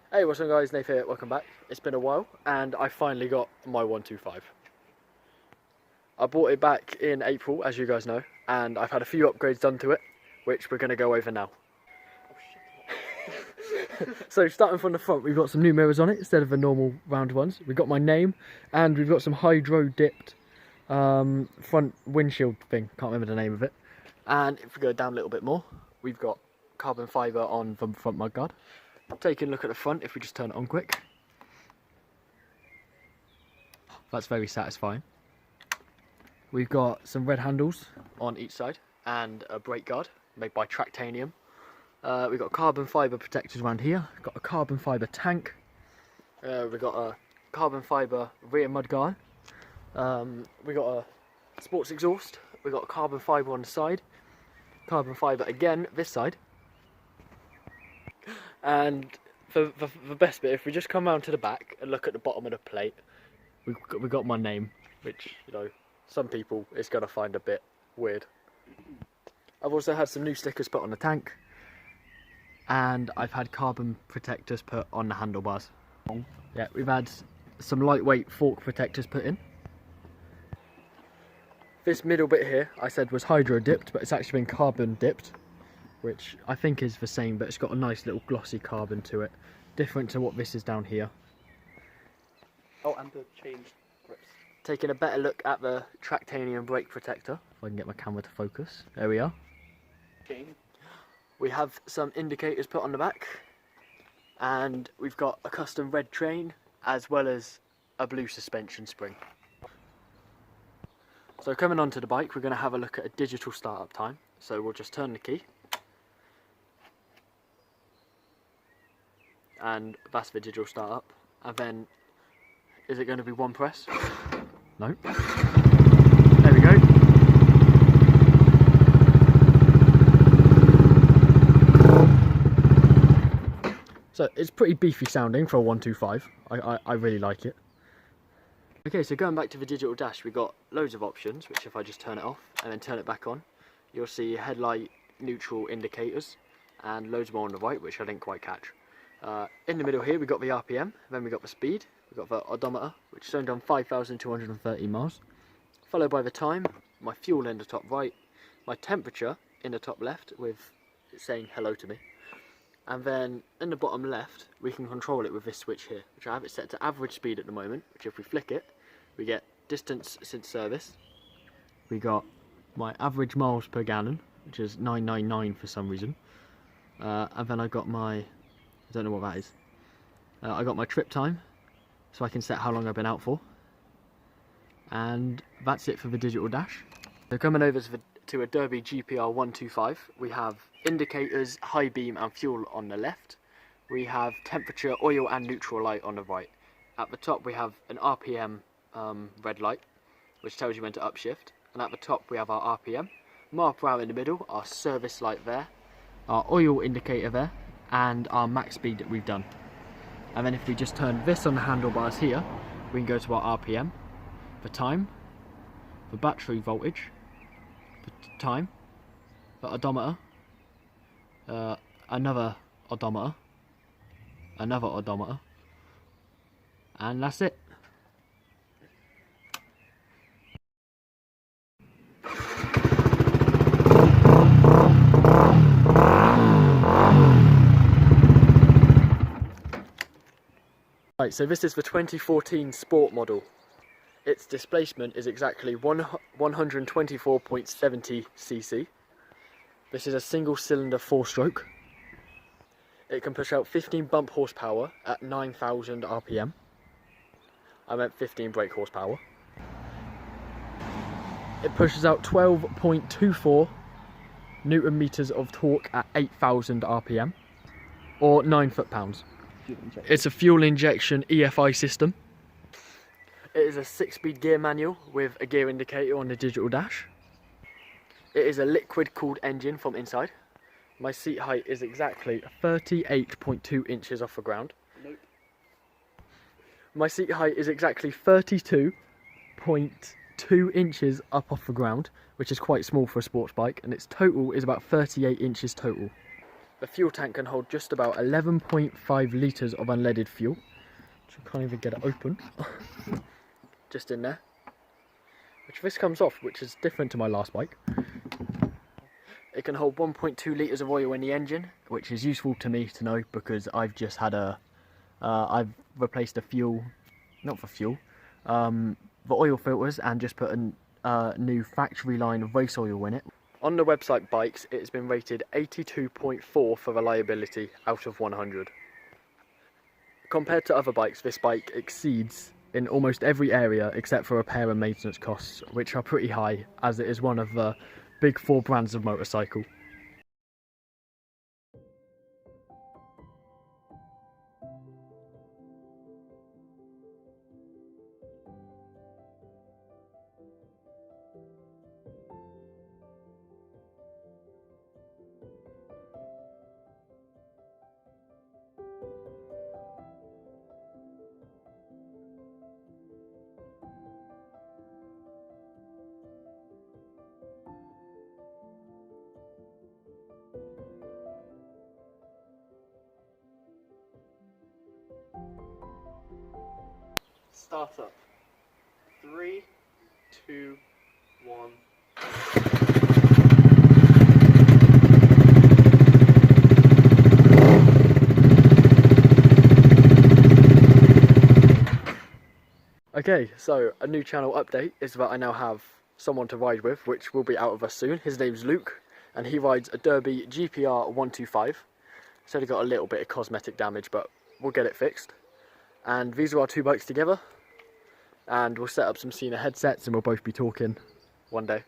Hey, what's up guys, Nate here, welcome back. It's been a while and I finally got my 125. I bought it back in April, as you guys know, and I've had a few upgrades done to it, which we're going to go over now. So starting from the front, we've got some new mirrors on it instead of the normal round ones. We've got my name and we've got some hydro dipped front windshield thing, can't remember the name of it. And if we go down a little bit more, we've got carbon fibre on the front mudguard. Taking a look at the front, if we just turn it on quick. That's very satisfying. We've got some red handles on each side and a brake guard made by Tractanium. We've got carbon fibre protectors around here. Got a carbon fibre tank. We've got a carbon fibre rear mudguard. We've got a sports exhaust. We've got carbon fibre on the side. Carbon fibre again this side. And for the best bit, if we just come round to the back and look at the bottom of the plate, we've got my name, which, you know, some people is going to find a bit weird. I've also had some new stickers put on the tank, and I've had carbon protectors put on the handlebars. Yeah, we've had some lightweight fork protectors put in. This middle bit here I said was hydro dipped, but it's actually been carbon dipped, which I think is the same, but it's got a nice little glossy carbon to it, different to what this is down here. Oh, and the chain grips. Taking a better look at the Tractanium brake protector, if I can get my camera to focus. There we are. Chain. We have some indicators put on the back, and we've got a custom red train, as well as a blue suspension spring. So coming onto the bike, we're going to have a look at a digital startup time. So we'll just turn the key. And that's the digital startup. And then, is it going to be one press? No. There we go. So it's pretty beefy sounding for a 125. I really like it. Okay, so going back to the digital dash, we got loads of options, which if I just turn it off and then turn it back on, you'll see headlight, neutral indicators, and loads more on the right, which I didn't quite catch. In the middle here, we got the RPM, then we got the speed, we got the odometer, which is showing on 5,230 miles, followed by the time, my fuel in the top right, my temperature in the top left, with it saying hello to me, and then in the bottom left, we can control it with this switch here, which I have it set to average speed at the moment, which if we flick it, we get distance since service, we got my average miles per gallon, which is 999 for some reason, and then I got my, I don't know what that is. I got my trip time, so I can set how long I've been out for. And that's it for the digital dash. So coming over to a Derbi GPR 125, we have indicators, high beam and fuel on the left. We have temperature, oil and neutral light on the right. At the top we have an RPM red light, which tells you when to upshift. And at the top we have our RPM, mile per hour in the middle, our service light there, our oil indicator there, and our max speed that we've done. And then if we just turn this on the handlebars here, we can go to our RPM, the time, the battery voltage, the time, the odometer, another odometer, and that's it. Right, so this is the 2014 Sport model. Its displacement is exactly 124.70 cc. This is a single cylinder 4-stroke. It can push out 15 bump horsepower at 9,000 RPM. I meant 15 brake horsepower. It pushes out 12.24 Newton meters of torque at 8,000 RPM, or 9 foot-pounds. It's a fuel injection EFI system. It is a 6-speed gear manual with a gear indicator on the digital dash. It is a liquid cooled engine from inside. My seat height is exactly 38.2 inches off the ground. Nope. My seat height is exactly 32.2 inches up off the ground, which is quite small for a sports bike, and its total is about 38 inches total. The fuel tank can hold just about 11.5 litres of unleaded fuel. Which I can't even get it open. Just in there. Which this comes off, which is different to my last bike. It can hold 1.2 litres of oil in the engine, which is useful to me to know because I've just had I've replaced the fuel, not for fuel, the oil filters and just put a new factory line race oil in it. On the website Bikes, it's been rated 82.4 for reliability out of 100. Compared to other bikes, this bike exceeds in almost every area except for repair and maintenance costs, which are pretty high as it is one of the big 4 brands of motorcycle. Start up. 3, 2, 1. Okay, so a new channel update is that I now have someone to ride with, which will be out of us soon. His name's Luke, and he rides a Derbi GPR 125. It's only got a little bit of cosmetic damage, but we'll get it fixed. And these are our 2 bikes together, and we'll set up some Cena headsets and we'll both be talking one day.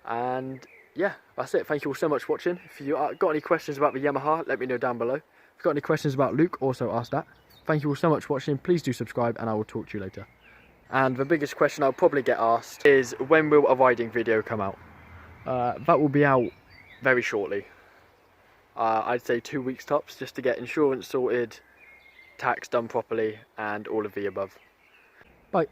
And yeah, that's it. Thank you all so much for watching. If you got any questions about the Yamaha, let me know down below. If you've got any questions about Luke, also ask that. Thank you all so much for watching. Please do subscribe and I will talk to you later. And the biggest question I'll probably get asked is, when will a riding video come out? That will be out very shortly. I'd say 2 weeks tops, just to get insurance sorted, tax done properly, and all of the above. Bye.